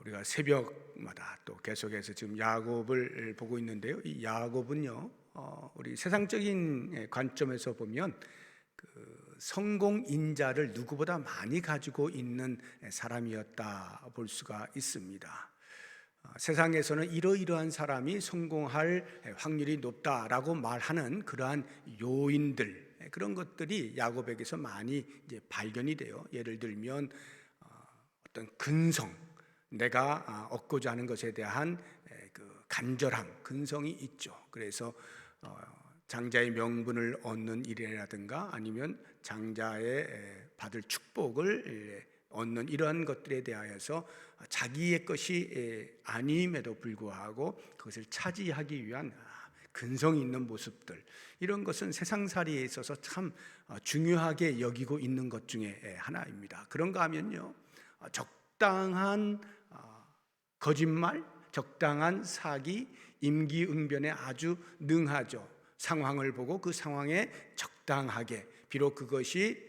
우리가 새벽마다 또 계속해서 지금 야곱을 보고 있는데요. 이 야곱은요, 우리 세상적인 관점에서 보면 그 성공인자를 누구보다 많이 가지고 있는 사람이었다 볼 수가 있습니다. 세상에서는 이러이러한 사람이 성공할 확률이 높다라고 말하는 그러한 요인들, 그런 것들이 야곱에게서 많이 이제 발견이 돼요. 예를 들면 어떤 근성, 내가 얻고자 하는 것에 대한 그 간절함, 근성이 있죠. 그래서 장자의 명분을 얻는 일이라든가 아니면 장자의 받을 축복을 얻는 이러한 것들에 대하여서 자기의 것이 아님에도 불구하고 그것을 차지하기 위한 근성이 있는 모습들, 이런 것은 세상살이에 있어서 참 중요하게 여기고 있는 것 중에 하나입니다. 그런가 하면요, 적당한 거짓말, 적당한 사기, 임기응변에 아주 능하죠. 상황을 보고 그 상황에 적당하게, 비록 그것이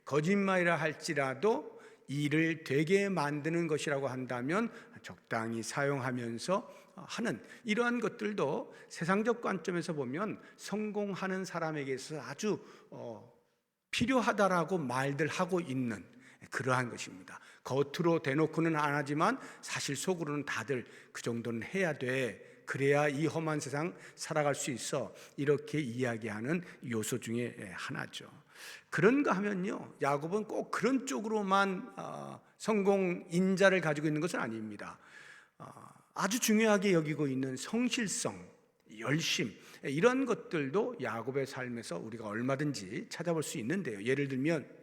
거짓말이라 할지라도 일을 되게 만드는 것이라고 한다면 적당히 사용하면서 하는 이러한 것들도 세상적 관점에서 보면 성공하는 사람에게 있어서 아주 필요하다라고 말들 하고 있는 그러한 것입니다. 겉으로 대놓고는 안 하지만 사실 속으로는 다들 그 정도는 해야 돼, 그래야 이 험한 세상 살아갈 수 있어, 이렇게 이야기하는 요소 중에 하나죠. 그런가 하면요, 야곱은 꼭 그런 쪽으로만 성공인자를 가지고 있는 것은 아닙니다. 아주 중요하게 여기고 있는 성실성, 열심, 이런 것들도 야곱의 삶에서 우리가 얼마든지 찾아볼 수 있는데요. 예를 들면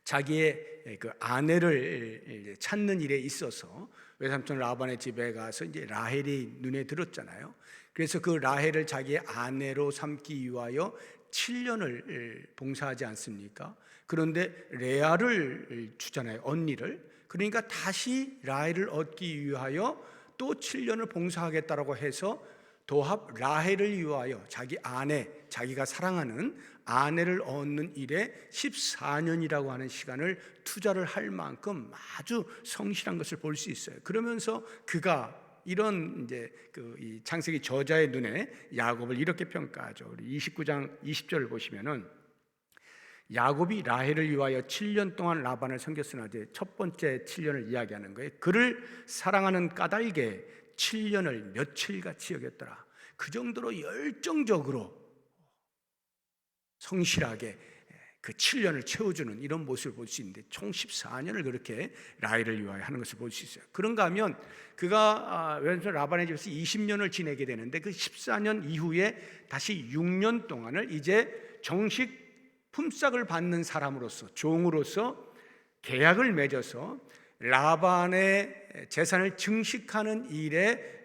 자기의 그 아내를 찾는 일에 있어서 외삼촌 라반의 집에 가서 이제 라헬이 눈에 들었잖아요. 그래서 그 라헬을 자기의 아내로 삼기 위하여 7년을 봉사하지 않습니까? 그런데 레아를 주잖아요, 언니를. 그러니까 다시 라헬을 얻기 위하여 또 7년을 봉사하겠다라고 해서 도합 라헬을 위하여 자기 아내, 자기가 사랑하는 아내를 얻는 일에 14년이라고 하는 시간을 투자를 할 만큼 아주 성실한 것을 볼 수 있어요. 그러면서 그가 이런 이제 이 창세기 저자의 눈에 야곱을 이렇게 평가하죠. 우리 29장 20절을 보시면은, 야곱이 라헬을 위하여 7년 동안 라반을 섬겼으나, 이제 첫 번째 7년을 이야기하는 거예요. 그를 사랑하는 까닭에 7년을 며칠같이 여겼더라. 그 정도로 열정적으로 성실하게 그 7년을 채워주는 이런 모습을 볼 수 있는데, 총 14년을 그렇게 라헬을 위하여 하는 것을 볼 수 있어요. 그런가 하면 그가 왼손 라반의 집에서 20년을 지내게 되는데, 그 14년 이후에 다시 6년 동안을 이제 정식 품삯을 받는 사람으로서, 종으로서 계약을 맺어서 라반의 재산을 증식하는 일에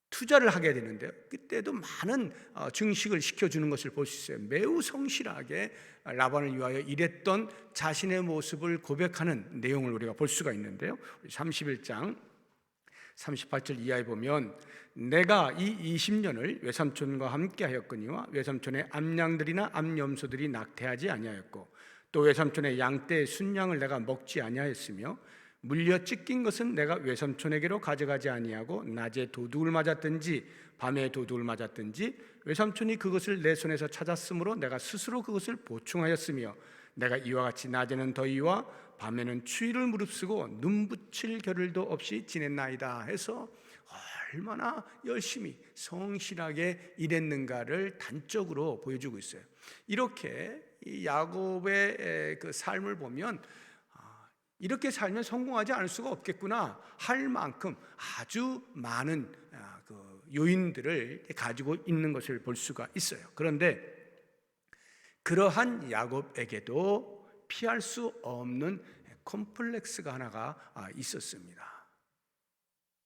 투자를 하게 되는데요, 그때도 많은 증식을 시켜주는 것을 볼 수 있어요. 매우 성실하게 라반을 위하여 일했던 자신의 모습을 고백하는 내용을 우리가 볼 수가 있는데요, 31장 38절 이하에 보면, 내가 이 20년을 외삼촌과 함께 하였거니와 외삼촌의 암양들이나 암염소들이 낙태하지 아니하였고, 또 외삼촌의 양떼의 순양을 내가 먹지 아니하였으며, 물려 찢긴 것은 내가 외삼촌에게로 가져가지 아니하고, 낮에 도둑을 맞았든지 밤에 도둑을 맞았든지 외삼촌이 그것을 내 손에서 찾았으므로 내가 스스로 그것을 보충하였으며, 내가 이와 같이 낮에는 더위와 밤에는 추위를 무릅쓰고 눈 붙일 겨를도 없이 지냈나이다 해서 얼마나 열심히 성실하게 일했는가를 단적으로 보여주고 있어요. 이렇게 이 야곱의 그 삶을 보면 이렇게 살면 성공하지 않을 수가 없겠구나 할 만큼 아주 많은 그 요인들을 가지고 있는 것을 볼 수가 있어요. 그런데 그러한 야곱에게도 피할 수 없는 콤플렉스가 하나가 있었습니다.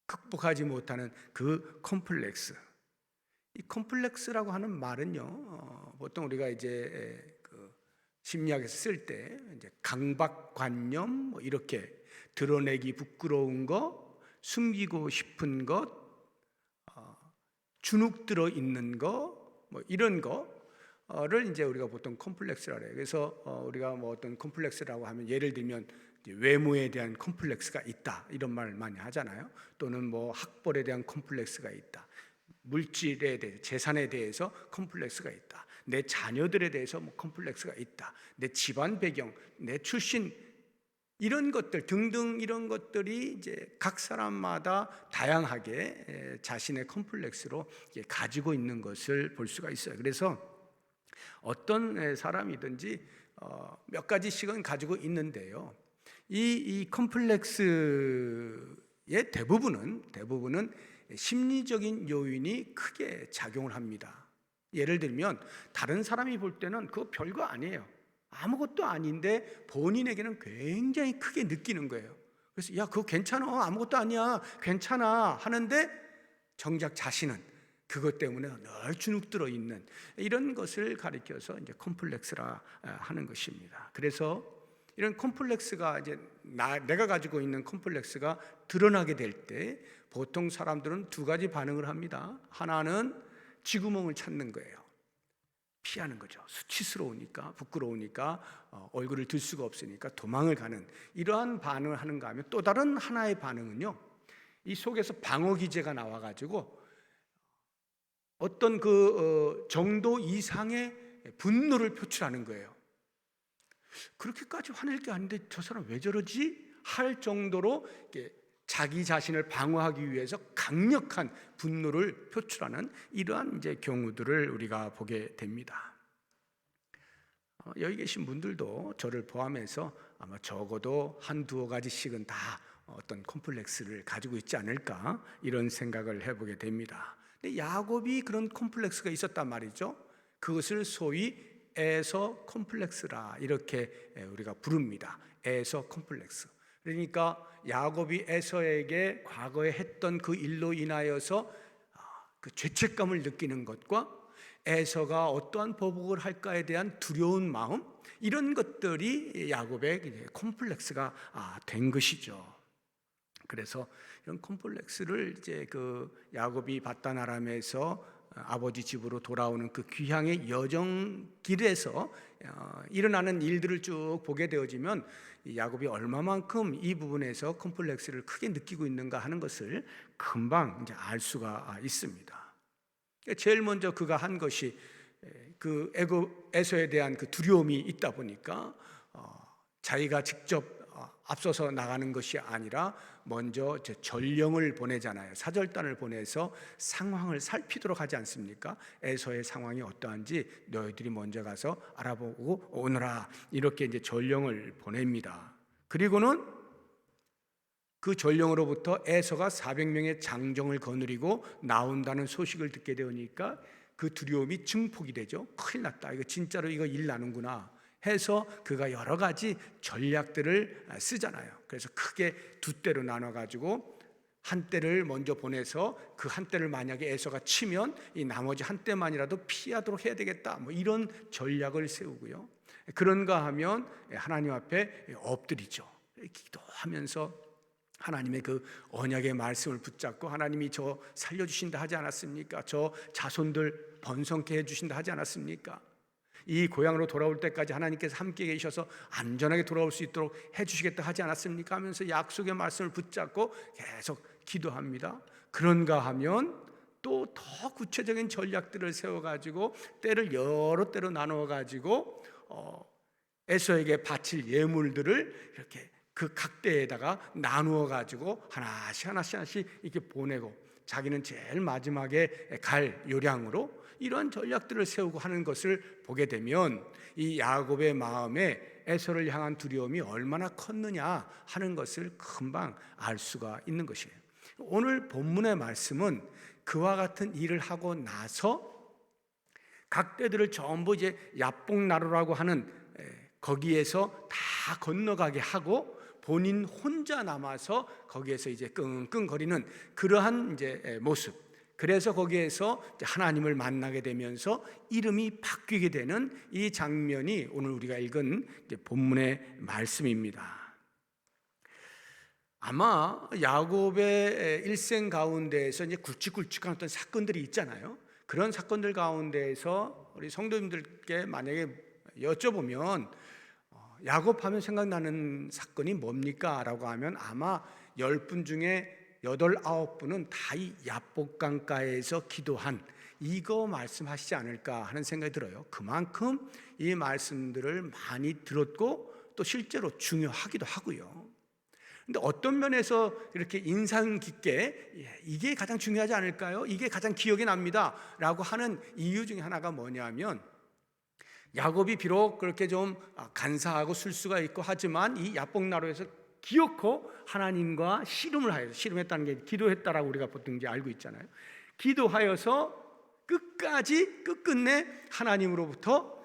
극복하지 못하는 그 콤플렉스. 이 콤플렉스라고 하는 말은요, 보통 우리가 이제 심리학에서 쓸 때 이제 강박관념, 뭐 이렇게 드러내기 부끄러운 것, 숨기고 싶은 것, 주눅 들어 있는 것, 뭐 이런 거를 이제 우리가 보통 콤플렉스라고 해요. 그래서 우리가 뭐 어떤 콤플렉스라고 하면, 예를 들면 외모에 대한 컴플렉스가 있다 이런 말을 많이 하잖아요. 또는 뭐 학벌에 대한 컴플렉스가 있다, 물질에 대해 재산에 대해서 컴플렉스가 있다, 내 자녀들에 대해서 뭐 컴플렉스가 있다, 내 집안 배경, 내 출신 이런 것들 등등 이런 것들이 이제 각 사람마다 다양하게 자신의 컴플렉스로 가지고 있는 것을 볼 수가 있어요. 그래서 어떤 사람이든지 몇 가지씩은 가지고 있는데요. 이 컴플렉스의 대부분은 심리적인 요인이 크게 작용을 합니다. 예를 들면 다른 사람이 볼 때는 그거 별거 아니에요. 아무것도 아닌데 본인에게는 굉장히 크게 느끼는 거예요. 그래서 야 그거 괜찮아, 아무것도 아니야, 괜찮아 하는데 정작 자신은 그것 때문에 늘 주눅들어 있는 이런 것을 가리켜서 이제 컴플렉스라 하는 것입니다. 그래서 이런 컴플렉스가 이제 내가 가지고 있는 컴플렉스가 드러나게 될 때 보통 사람들은 두 가지 반응을 합니다. 하나는 쥐구멍을 찾는 거예요. 피하는 거죠. 수치스러우니까, 부끄러우니까, 얼굴을 들 수가 없으니까 도망을 가는 이러한 반응을 하는가 하면, 또 다른 하나의 반응은요, 이 속에서 방어 기제가 나와가지고 어떤 정도 이상의 분노를 표출하는 거예요. 그렇게까지 화낼 게 아닌데 저 사람 왜 저러지? 할 정도로 자기 자신을 방어하기 위해서 강력한 분노를 표출하는 이러한 이제 경우들을 우리가 보게 됩니다. 여기 계신 분들도 저를 포함해서 아마 적어도 한두어 가지씩은 다 어떤 컴플렉스를 가지고 있지 않을까 이런 생각을 해보게 됩니다. 근데 야곱이 그런 컴플렉스가 있었단 말이죠. 그것을 소위 에서 컴플렉스라 이렇게 우리가 부릅니다. 에서 컴플렉스. 그러니까 야곱이 에서에게 과거에 했던 그 일로 인하여서 그 죄책감을 느끼는 것과 에서가 어떠한 보복을 할까에 대한 두려운 마음, 이런 것들이 야곱의 컴플렉스가 된 것이죠. 그래서 이런 컴플렉스를 이제 그 야곱이 바단 아람에서 아버지 집으로 돌아오는 그 귀향의 여정길에서 일어나는 일들을 쭉 보게 되어지면 야곱이 얼마만큼 이 부분에서 컴플렉스를 크게 느끼고 있는가 하는 것을 금방 이제 알 수가 있습니다. 제일 먼저 그가 한 것이 그 에서에 대한 그 두려움이 있다 보니까 자기가 직접 앞서서 나가는 것이 아니라 먼저 전령을 보내잖아요. 사절단을 보내서 상황을 살피도록 하지 않습니까? 에서의 상황이 어떠한지 너희들이 먼저 가서 알아보고 오너라, 이렇게 이제 전령을 보냅니다. 그리고는 그 전령으로부터 에서가 400명의 장정을 거느리고 나온다는 소식을 듣게 되니까 그 두려움이 증폭이 되죠. 큰일 났다, 이거 진짜로 이거 일 나는구나 해서 그가 여러 가지 전략들을 쓰잖아요. 그래서 크게 두 때로 나눠 가지고 한 때를 먼저 보내서 그 한 때를 만약에 에서가 치면 이 나머지 한 때만이라도 피하도록 해야 되겠다, 뭐 이런 전략을 세우고요. 그런가 하면 하나님 앞에 엎드리죠. 기도하면서 하나님의 그 언약의 말씀을 붙잡고 하나님이 저 살려주신다 하지 않았습니까? 저 자손들 번성케 해주신다 하지 않았습니까? 이 고향으로 돌아올 때까지 하나님께서 함께 계셔서 안전하게 돌아올 수 있도록 해주시겠다 하지 않았습니까? 하면서 약속의 말씀을 붙잡고 계속 기도합니다. 그런가 하면 또 더 구체적인 전략들을 세워가지고 때를 여러 때로 나누어가지고 에서에게 바칠 예물들을 이렇게 그 각대에다가 나누어 가지고 하나씩 이렇게 보내고 자기는 제일 마지막에 갈 요량으로 이러한 전략들을 세우고 하는 것을 보게 되면 이 야곱의 마음에 에서를 향한 두려움이 얼마나 컸느냐 하는 것을 금방 알 수가 있는 것이에요. 오늘 본문의 말씀은 그와 같은 일을 하고 나서 각대들을 전부 이제 야복나루라고 하는 거기에서 다 건너가게 하고 본인 혼자 남아서 거기에서 이제 끙끙거리는 그러한 이제 모습. 그래서 거기에서 하나님을 만나게 되면서 이름이 바뀌게 되는 이 장면이 오늘 우리가 읽은 본문의 말씀입니다. 아마 야곱의 일생 가운데에서 이제 굵직굵직한 어떤 사건들이 있잖아요. 그런 사건들 가운데에서 우리 성도님들께 만약에 여쭤보면 야곱하면 생각나는 사건이 뭡니까? 라고 하면 아마 10분 중에 8, 9분은 다 이 야복강가에서 기도한 이거 말씀하시지 않을까 하는 생각이 들어요. 그만큼 이 말씀들을 많이 들었고 또 실제로 중요하기도 하고요. 근데 어떤 면에서 이렇게 인상 깊게 이게 가장 중요하지 않을까요? 이게 가장 기억에 납니다 라고 하는 이유 중에 하나가 뭐냐면, 야곱이 비록 그렇게 좀 간사하고 술수가 있고 하지만 이 야복나루에서 기어코 하나님과 씨름을 하여서, 씨름했다는 게 기도했다라고 우리가 보통 이제 알고 있잖아요. 기도하여서 끝끝내 하나님으로부터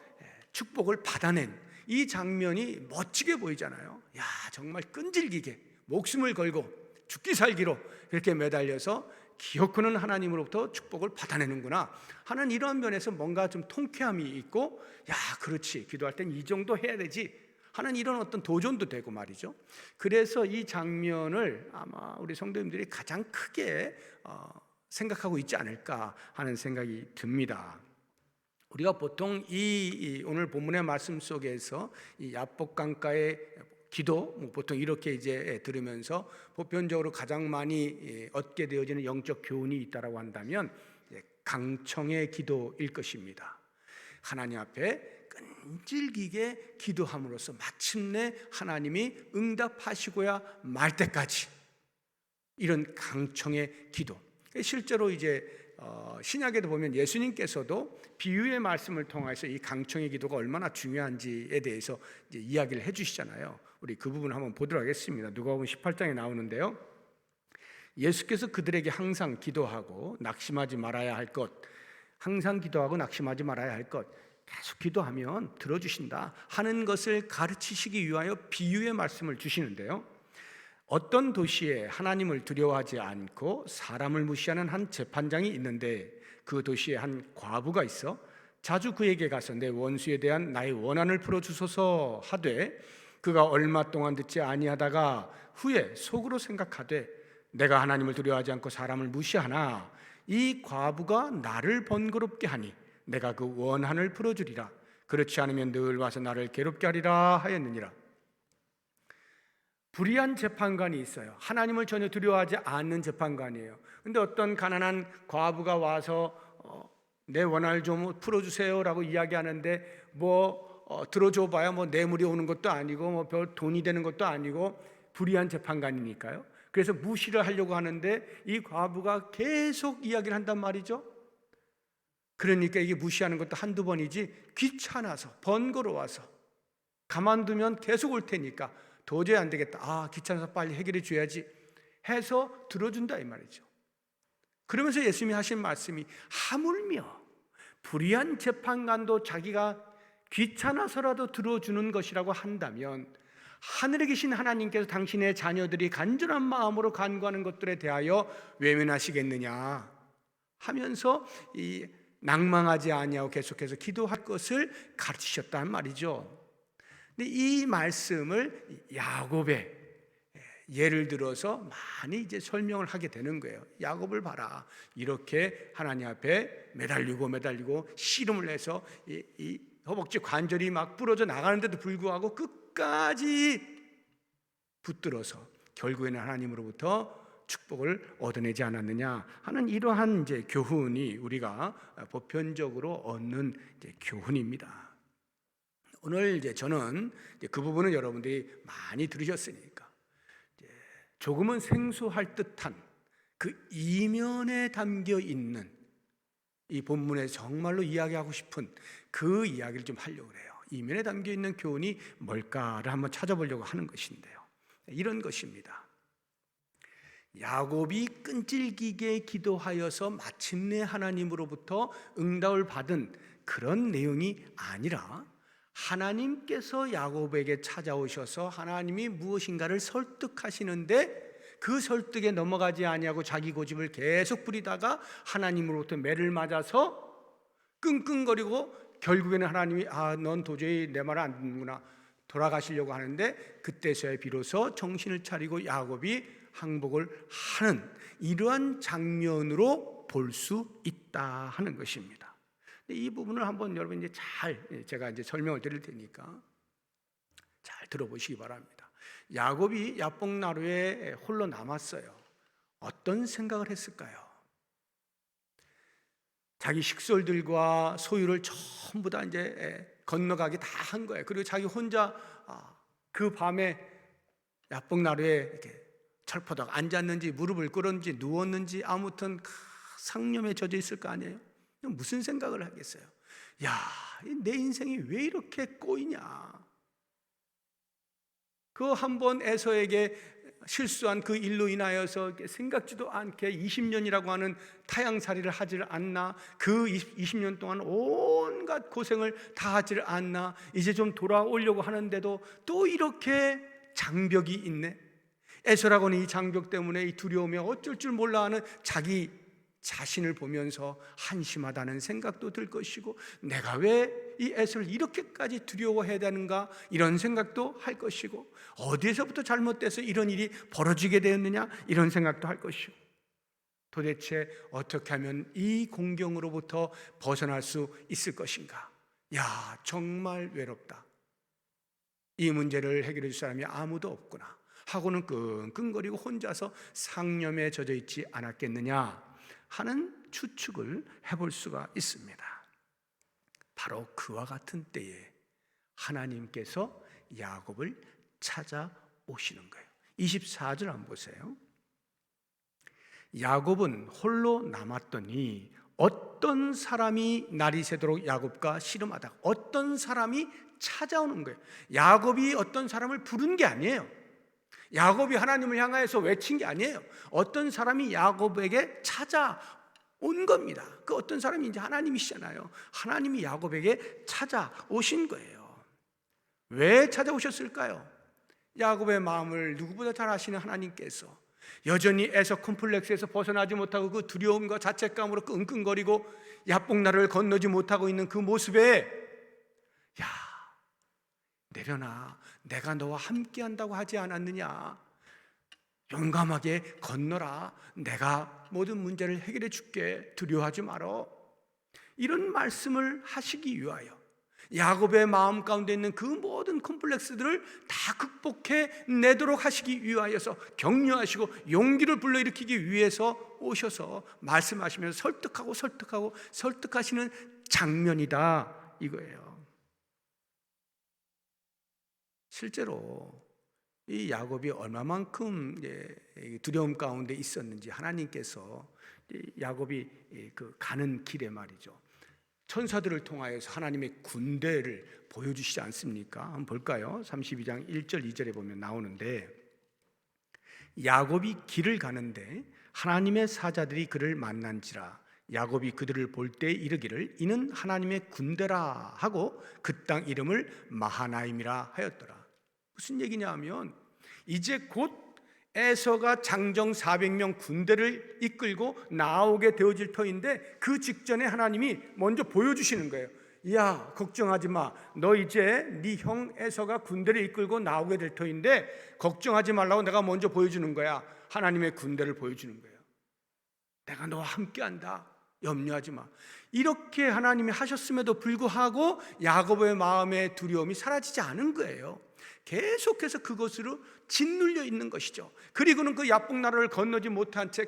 축복을 받아낸 이 장면이 멋지게 보이잖아요. 야, 정말 끈질기게 목숨을 걸고 죽기 살기로 그렇게 매달려서 기어코는 하나님으로부터 축복을 받아내는구나 하는 이러한 면에서 뭔가 좀 통쾌함이 있고, 야, 그렇지, 기도할 땐 이 정도 해야 되지 하는 이런 어떤 도전도 되고 말이죠. 그래서 이 장면을 아마 우리 성도님들이 가장 크게 생각하고 있지 않을까 하는 생각이 듭니다. 우리가 보통 이 오늘 본문의 말씀 속에서 이 야복강가의 기도, 보통 이렇게 이제 들으면서 보편적으로 가장 많이 얻게 되어지는 영적 교훈이 있다라고 한다면 강청의 기도일 것입니다. 하나님 앞에 끈질기게 기도함으로써 마침내 하나님이 응답하시고야 말 때까지 이런 강청의 기도. 실제로 이제 신약에도 보면 예수님께서도 비유의 말씀을 통해서 이 강청의 기도가 얼마나 중요한지에 대해서 이제 이야기를 해주시잖아요. 우리 그 부분을 한번 보도록 하겠습니다. 누가복음 18장에 나오는데요. 예수께서 그들에게 항상 기도하고 낙심하지 말아야 할 것, 항상 기도하고 낙심하지 말아야 할 것, 계속 기도하면 들어주신다 하는 것을 가르치시기 위하여 비유의 말씀을 주시는데요. 어떤 도시에 하나님을 두려워하지 않고 사람을 무시하는 한 재판장이 있는데, 그 도시에 한 과부가 있어 자주 그에게 가서 내 원수에 대한 나의 원한을 풀어주소서 하되, 그가 얼마 동안 듣지 아니하다가 후에 속으로 생각하되 내가 하나님을 두려워하지 않고 사람을 무시하나 이 과부가 나를 번거롭게 하니 내가 그 원한을 풀어주리라. 그렇지 않으면 늘 와서 나를 괴롭게 하리라 하였느니라. 불의한 재판관이 있어요. 하나님을 전혀 두려워하지 않는 재판관이에요. 근데 어떤 가난한 과부가 와서 내 원한을 좀 풀어주세요 라고 이야기하는데, 들어줘 봐야 뇌물이 오는 것도 아니고 별 돈이 되는 것도 아니고 불의한 재판관이니까요. 그래서 무시를 하려고 하는데 이 과부가 계속 이야기를 한단 말이죠. 그러니까 이게 무시하는 것도 한두 번이지 귀찮아서 번거로워서 가만두면 계속 올 테니까 도저히 안 되겠다, 귀찮아서 빨리 해결해 줘야지 해서 들어준다 이 말이죠. 그러면서 예수님이 하신 말씀이, 하물며 불의한 재판관도 자기가 귀찮아서라도 들어주는 것이라고 한다면 하늘에 계신 하나님께서 당신의 자녀들이 간절한 마음으로 간구하는 것들에 대하여 외면하시겠느냐 하면서 이 낭망하지 아니하고 계속해서 기도할 것을 가르치셨단 말이죠. 근데 이 말씀을 야곱의 예를 들어서 많이 이제 설명을 하게 되는 거예요. 야곱을 봐라, 이렇게 하나님 앞에 매달리고 씨름을 해서 이 허벅지 관절이 막 부러져 나가는데도 불구하고 끝까지 붙들어서 결국에는 하나님으로부터 축복을 얻어내지 않았느냐 하는 이러한 이제 교훈이 우리가 보편적으로 얻는 이제 교훈입니다. 오늘 이제 저는 이제 그 부분은 여러분들이 많이 들으셨으니까 조금은 생소할 듯한 그 이면에 담겨 있는 이 본문에 정말로 이야기하고 싶은 그 이야기를 좀 하려고 해요. 이면에 담겨 있는 교훈이 뭘까를 한번 찾아보려고 하는 것인데요. 이런 것입니다. 야곱이 끈질기게 기도하여서 마침내 하나님으로부터 응답을 받은 그런 내용이 아니라, 하나님께서 야곱에게 찾아오셔서 하나님이 무엇인가를 설득하시는데 그 설득에 넘어가지 아니하고 자기 고집을 계속 부리다가 하나님으로부터 매를 맞아서 끙끙거리고 결국에는 하나님이 넌 도저히 내 말을 안 듣는구나 돌아가시려고 하는데, 그때서야 비로소 정신을 차리고 야곱이 항복을 하는 이러한 장면으로 볼 수 있다 하는 것입니다. 이 부분을 한번 여러분 제가 설명을 드릴 테니까, 잘 들어보시기 바랍니다. 야곱이 야복나루에 홀로 남았어요. 어떤 생각을 했을까요? 자기 식솔들과 소유를 전부 다 이제 건너가게 다 한 거예요. 그리고 자기 혼자 그 밤에 야복나루에 이렇게 철퍼덕 앉았는지 무릎을 꿇었는지 누웠는지 아무튼 상념에 젖어 있을 거 아니에요. 무슨 생각을 하겠어요? 야, 내 인생이 왜 이렇게 꼬이냐? 그 한 번 에서에게 실수한 그 일로 인하여서 생각지도 않게 20년이라고 하는 타향살이를 하지를 않나? 그 20년 동안 온갖 고생을 다 하지를 않나? 이제 좀 돌아오려고 하는데도 또 이렇게 장벽이 있네. 에서라고는 이 장벽 때문에 이 두려움에 어쩔 줄 몰라 하는 자기 자신을 보면서 한심하다는 생각도 들 것이고, 내가 왜 이 에서를 이렇게까지 두려워해야 되는가, 이런 생각도 할 것이고, 어디에서부터 잘못돼서 이런 일이 벌어지게 되었느냐, 이런 생각도 할 것이고, 도대체 어떻게 하면 이 공경으로부터 벗어날 수 있을 것인가. 야, 정말 외롭다. 이 문제를 해결해 줄 사람이 아무도 없구나 하고는 끙끙거리고 혼자서 상념에 젖어 있지 않았겠느냐 하는 추측을 해볼 수가 있습니다. 바로 그와 같은 때에 하나님께서 야곱을 찾아오시는 거예요. 24절 한번 보세요. 야곱은 홀로 남았더니 어떤 사람이 날이 새도록 야곱과 씨름하다가 어떤 사람이 찾아오는 거예요. 야곱이 어떤 사람을 부른 게 아니에요. 야곱이 하나님을 향하여서 외친 게 아니에요. 어떤 사람이 야곱에게 찾아온 겁니다. 그 어떤 사람이 이제 하나님이시잖아요. 하나님이 야곱에게 찾아오신 거예요. 왜 찾아오셨을까요? 야곱의 마음을 누구보다 잘 아시는 하나님께서 여전히 에서 콤플렉스에서 벗어나지 못하고 그 두려움과 자책감으로 끙끙거리고 야복나루를 건너지 못하고 있는 그 모습에, 야, 내려놔, 내가 너와 함께 한다고 하지 않았느냐, 용감하게 건너라, 내가 모든 문제를 해결해 줄게, 두려워하지 말어, 이런 말씀을 하시기 위하여 야곱의 마음 가운데 있는 그 모든 콤플렉스들을 다 극복해 내도록 하시기 위하여서 격려하시고 용기를 불러일으키기 위해서 오셔서 말씀하시면서 설득하시는 장면이다 이거예요. 실제로 이 야곱이 얼마만큼 두려움 가운데 있었는지 하나님께서 야곱이 그 가는 길에 말이죠, 천사들을 통하여서 하나님의 군대를 보여주시지 않습니까? 한번 볼까요? 32장 1절 2절에 보면 나오는데, 야곱이 길을 가는데 하나님의 사자들이 그를 만난지라 야곱이 그들을 볼 때 이르기를 이는 하나님의 군대라 하고 그 땅 이름을 마하나임이라 하였더라. 무슨 얘기냐 하면 이제 곧 에서가 장정 400명 군대를 이끌고 나오게 되어질 터인데 그 직전에 하나님이 먼저 보여주시는 거예요. 야, 걱정하지 마. 너 이제 네 형 에서가 군대를 이끌고 나오게 될 터인데 걱정하지 말라고 내가 먼저 보여주는 거야. 하나님의 군대를 보여주는 거예요. 내가 너와 함께한다. 염려하지 마. 이렇게 하나님이 하셨음에도 불구하고 야곱의 마음의 두려움이 사라지지 않은 거예요. 계속해서 그것으로 짓눌려 있는 것이죠. 그리고는 그 야복나루를 건너지 못한 채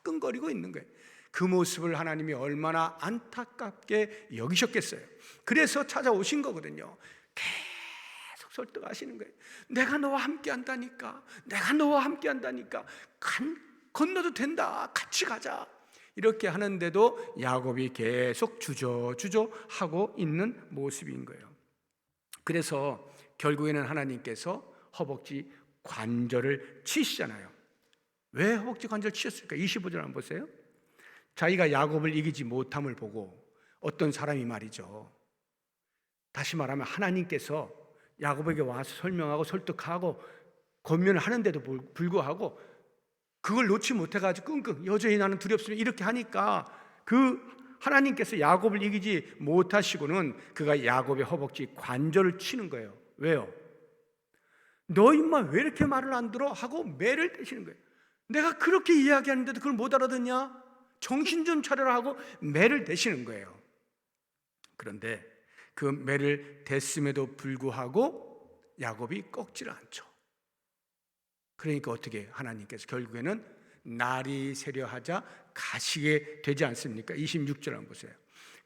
끙끙거리고 있는 거예요. 그 모습을 하나님이 얼마나 안타깝게 여기셨겠어요. 그래서 찾아오신 거거든요. 계속 설득하시는 거예요. 내가 너와 함께 한다니까, 내가 너와 함께 한다니까, 건너도 된다, 같이 가자, 이렇게 하는데도 야곱이 계속 주저하고 있는 모습인 거예요. 그래서 결국에는 하나님께서 허벅지 관절을 치시잖아요. 왜 허벅지 관절을 치셨을까? 25절 한번 보세요. 자기가 야곱을 이기지 못함을 보고 어떤 사람이 말이죠, 다시 말하면 하나님께서 야곱에게 와서 설명하고 설득하고 권면을 하는데도 불구하고 그걸 놓지 못해가지고 끙끙 여전히 나는 두렵습니다 이렇게 하니까 그 하나님께서 야곱을 이기지 못하시고는 그가 야곱의 허벅지 관절을 치는 거예요. 왜요? 너 임마 왜 이렇게 말을 안 들어? 하고 매를 대시는 거예요. 내가 그렇게 이야기하는데도 그걸 못 알아듣냐? 정신 좀 차려라 하고 매를 대시는 거예요. 그런데 그 매를 댔음에도 불구하고 야곱이 꺾지를 않죠. 그러니까 어떻게 하나님께서 결국에는 날이 새려하자 가시게 되지 않습니까? 26절 한번 보세요.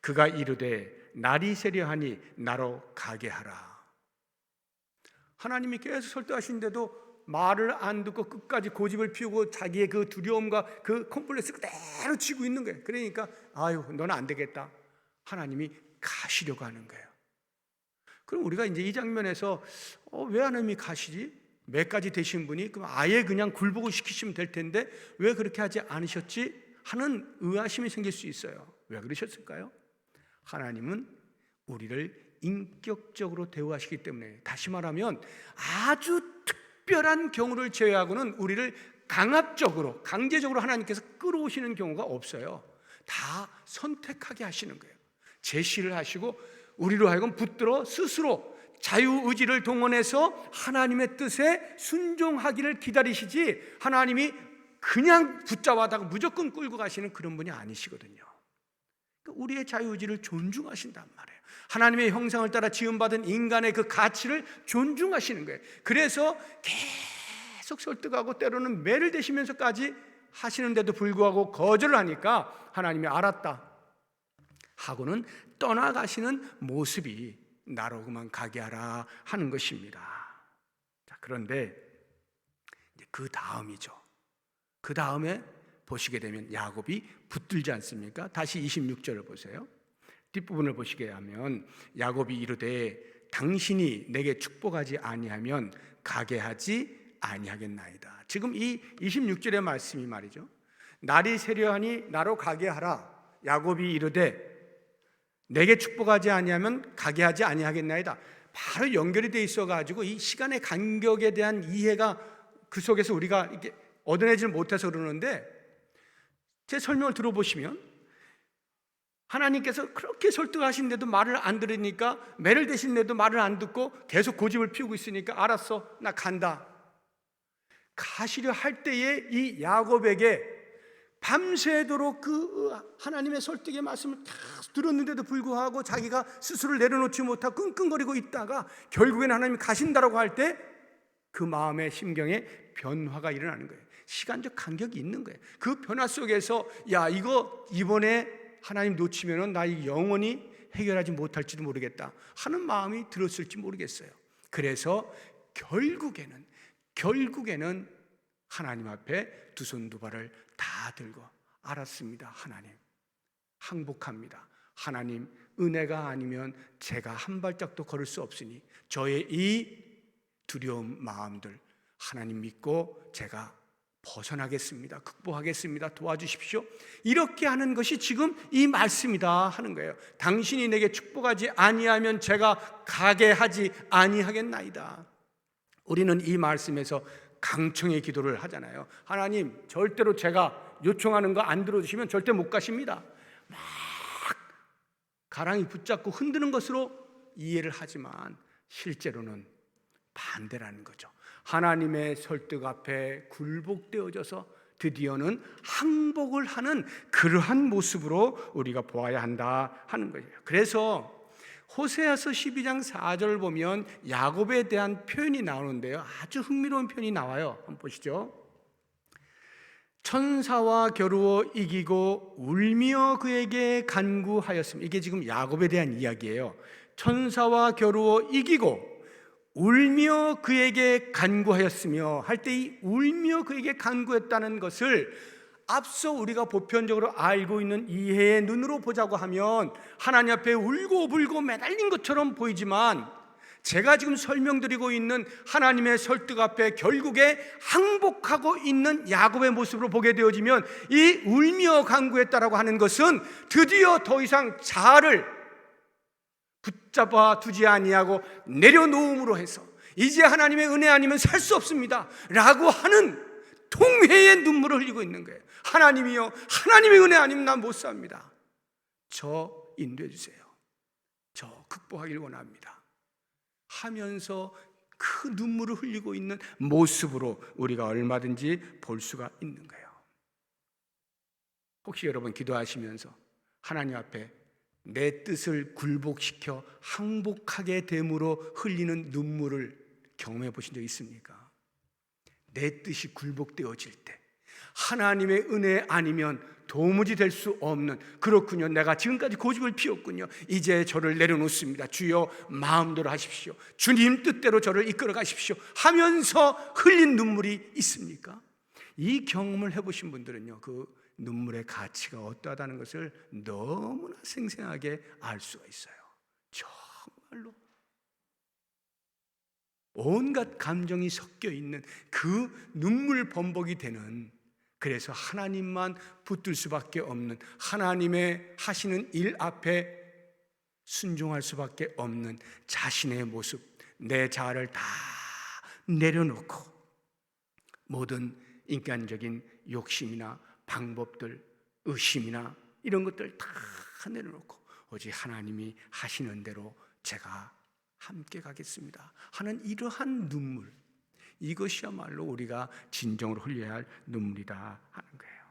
그가 이르되 날이 새려하니 나로 가게 하라. 하나님이 계속 설득하시는데도 말을 안 듣고 끝까지 고집을 피우고 자기의 그 두려움과 그 컴플렉스 그대로 쥐고 있는 거예요. 그러니까 아유 너는 안 되겠다. 하나님이 가시려고 하는 거예요. 그럼 우리가 이제 이 장면에서 왜 하나님이 가시지? 몇 가지 되신 분이 그럼 아예 그냥 굴복을 시키시면 될 텐데 왜 그렇게 하지 않으셨지? 하는 의아심이 생길 수 있어요. 왜 그러셨을까요? 하나님은 우리를 인격적으로 대우하시기 때문에, 다시 말하면 아주 특별한 경우를 제외하고는 우리를 강압적으로 강제적으로 하나님께서 끌어오시는 경우가 없어요. 다 선택하게 하시는 거예요. 제시를 하시고 우리로 하여금 붙들어 스스로 자유의지를 동원해서 하나님의 뜻에 순종하기를 기다리시지, 하나님이 그냥 붙잡아다가 무조건 끌고 가시는 그런 분이 아니시거든요. 우리의 자유의지를 존중하신단 말이에요. 하나님의 형상을 따라 지음받은 인간의 그 가치를 존중하시는 거예요. 그래서 계속 설득하고 때로는 매를 대시면서까지 하시는데도 불구하고 거절을 하니까 하나님이 알았다 하고는 떠나가시는 모습이 나로 그만 가게 하라 하는 것입니다. 자, 그런데 그 다음이죠. 그 다음에 보시게 되면 야곱이 붙들지 않습니까? 다시 26절을 보세요. 뒷부분을 보시게 하면 야곱이 이르되 당신이 내게 축복하지 아니하면 가게 하지 아니하겠나이다. 지금 이 26절의 말씀이 말이죠. 날이 새려하니 나로 가게 하라. 야곱이 이르되 내게 축복하지 아니하면 가게 하지 아니하겠나이다. 바로 연결이 돼 있어가지고 이 시간의 간격에 대한 이해가 그 속에서 우리가 이렇게 얻어내질 못해서 그러는데, 제 설명을 들어보시면 하나님께서 그렇게 설득하시는데도 말을 안 들으니까, 매를 대시는데도 말을 안 듣고 계속 고집을 피우고 있으니까 알았어, 나 간다. 가시려 할 때에 이 야곱에게 밤새도록 그 하나님의 설득의 말씀을 다 들었는데도 불구하고 자기가 스스로를 내려놓지 못하고 끙끙거리고 있다가 결국에는 하나님이 가신다라고 할 때 그 마음의 심경에 변화가 일어나는 거예요. 시간적 간격이 있는 거예요. 그 변화 속에서 야 이거 이번에 하나님 놓치면은 나 영원히 해결하지 못할지도 모르겠다 하는 마음이 들었을지 모르겠어요. 그래서 결국에는 하나님 앞에 두 손 두 발을 다 들고 알았습니다. 하나님 항복합니다. 하나님 은혜가 아니면 제가 한 발짝도 걸을 수 없으니 저의 이 두려운 마음들 하나님 믿고 제가 벗어나겠습니다. 극복하겠습니다. 도와주십시오. 이렇게 하는 것이 지금 이 말씀이다 하는 거예요. 당신이 내게 축복하지 아니하면 제가 가게 하지 아니하겠나이다. 우리는 이 말씀에서 강청의 기도를 하잖아요. 하나님 절대로 제가 요청하는 거 안 들어주시면 절대 못 가십니다. 막 가랑이 붙잡고 흔드는 것으로 이해를 하지만 실제로는 반대라는 거죠. 하나님의 설득 앞에 굴복되어져서 드디어는 항복을 하는 그러한 모습으로 우리가 보아야 한다 하는 거예요. 그래서 호세아서 12장 4절을 보면 야곱에 대한 표현이 나오는데요, 아주 흥미로운 표현이 나와요. 한번 보시죠. 천사와 겨루어 이기고 울며 그에게 간구하였습니다. 이게 지금 야곱에 대한 이야기예요. 천사와 겨루어 이기고 울며 그에게 간구하였으며 할 때 이 울며 그에게 간구했다는 것을 앞서 우리가 보편적으로 알고 있는 이해의 눈으로 보자고 하면 하나님 앞에 울고불고 매달린 것처럼 보이지만, 제가 지금 설명드리고 있는 하나님의 설득 앞에 결국에 항복하고 있는 야곱의 모습으로 보게 되어지면 이 울며 간구했다라고 하는 것은 드디어 더 이상 자아를 붙잡아 두지 아니하고 내려놓음으로 해서 이제 하나님의 은혜 아니면 살 수 없습니다 라고 하는 통회의 눈물을 흘리고 있는 거예요. 하나님이요, 하나님의 은혜 아니면 난 못 삽니다. 저 인도해 주세요. 저 극복하길 원합니다 하면서 그 눈물을 흘리고 있는 모습으로 우리가 얼마든지 볼 수가 있는 거예요. 혹시 여러분 기도하시면서 하나님 앞에 내 뜻을 굴복시켜 항복하게 됨으로 흘리는 눈물을 경험해 보신 적 있습니까? 내 뜻이 굴복되어질 때, 하나님의 은혜 아니면 도무지 될 수 없는, 그렇군요, 내가 지금까지 고집을 피웠군요, 이제 저를 내려놓습니다, 주여 마음대로 하십시오, 주님 뜻대로 저를 이끌어 가십시오 하면서 흘린 눈물이 있습니까? 이 경험을 해보신 분들은요, 그 눈물의 가치가 어떠하다는 것을 너무나 생생하게 알 수가 있어요. 정말로 온갖 감정이 섞여 있는 그 눈물 범벅이 되는, 그래서 하나님만 붙들 수밖에 없는, 하나님의 하시는 일 앞에 순종할 수밖에 없는 자신의 모습, 내 자아를 다 내려놓고 모든 인간적인 욕심이나 방법들, 의심이나 이런 것들 다 내려놓고 오직 하나님이 하시는 대로 제가 함께 가겠습니다 하는 이러한 눈물, 이것이야말로 우리가 진정으로 흘려야 할 눈물이다 하는 거예요.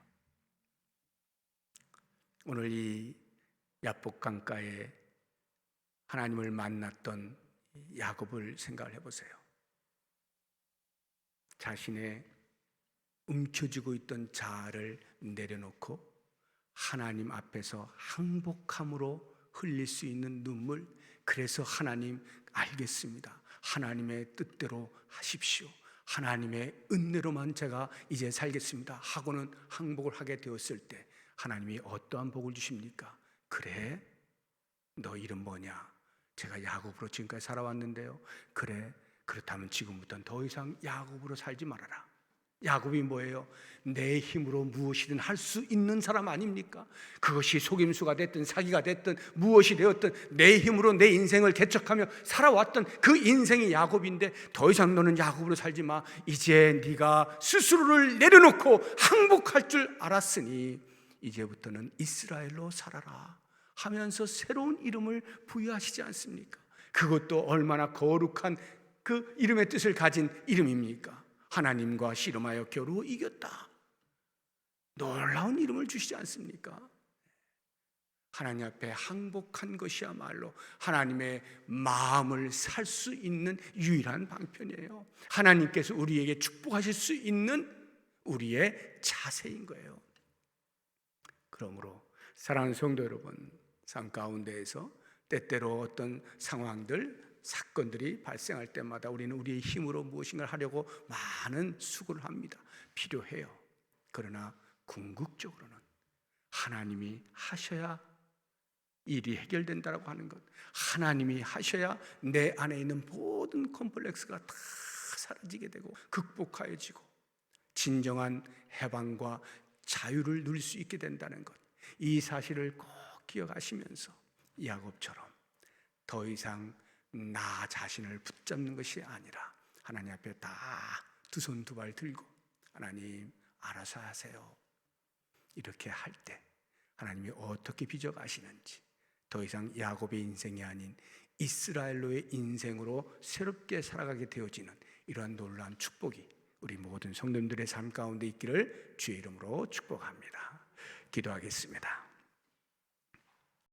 오늘 이 야복 강가에 하나님을 만났던 야곱을 생각을 해보세요. 자신의 움켜쥐고 있던 자아를 내려놓고 하나님 앞에서 항복함으로 흘릴 수 있는 눈물, 그래서 하나님 알겠습니다, 하나님의 뜻대로 하십시오, 하나님의 은혜로만 제가 이제 살겠습니다 하고는 항복을 하게 되었을 때 하나님이 어떠한 복을 주십니까? 그래, 너 이름 뭐냐? 제가 야곱으로 지금까지 살아왔는데요. 그래, 그렇다면 지금부터는 더 이상 야곱으로 살지 말아라. 야곱이 뭐예요? 내 힘으로 무엇이든 할 수 있는 사람 아닙니까? 그것이 속임수가 됐든 사기가 됐든 무엇이 되었든 내 힘으로 내 인생을 개척하며 살아왔던 그 인생이 야곱인데, 더 이상 너는 야곱으로 살지 마, 이제 네가 스스로를 내려놓고 항복할 줄 알았으니 이제부터는 이스라엘로 살아라 하면서 새로운 이름을 부여하시지 않습니까? 그것도 얼마나 거룩한 그 이름의 뜻을 가진 이름입니까? 하나님과 씨름하여 겨루 이겼다, 놀라운 이름을 주시지 않습니까? 하나님 앞에 항복한 것이야말로 하나님의 마음을 살 수 있는 유일한 방편이에요. 하나님께서 우리에게 축복하실 수 있는 우리의 자세인 거예요. 그러므로 사랑하는 성도 여러분, 삶 가운데에서 때때로 어떤 상황들, 사건들이 발생할 때마다 우리는 우리의 힘으로 무엇인가를 하려고 많은 수고를 합니다. 필요해요. 그러나 궁극적으로는 하나님이 하셔야 일이 해결된다라고 하는 것, 하나님이 하셔야 내 안에 있는 모든 컴플렉스가 다 사라지게 되고 극복하여지고 진정한 해방과 자유를 누릴 수 있게 된다는 것, 이 사실을 꼭 기억하시면서 야곱처럼 더 이상 나 자신을 붙잡는 것이 아니라 하나님 앞에 다 두 손 두 발 들고 하나님 알아서 하세요, 이렇게 할 때 하나님이 어떻게 빚어가시는지, 더 이상 야곱의 인생이 아닌 이스라엘로의 인생으로 새롭게 살아가게 되어지는 이러한 놀라운 축복이 우리 모든 성도님들의 삶 가운데 있기를 주의 이름으로 축복합니다. 기도하겠습니다.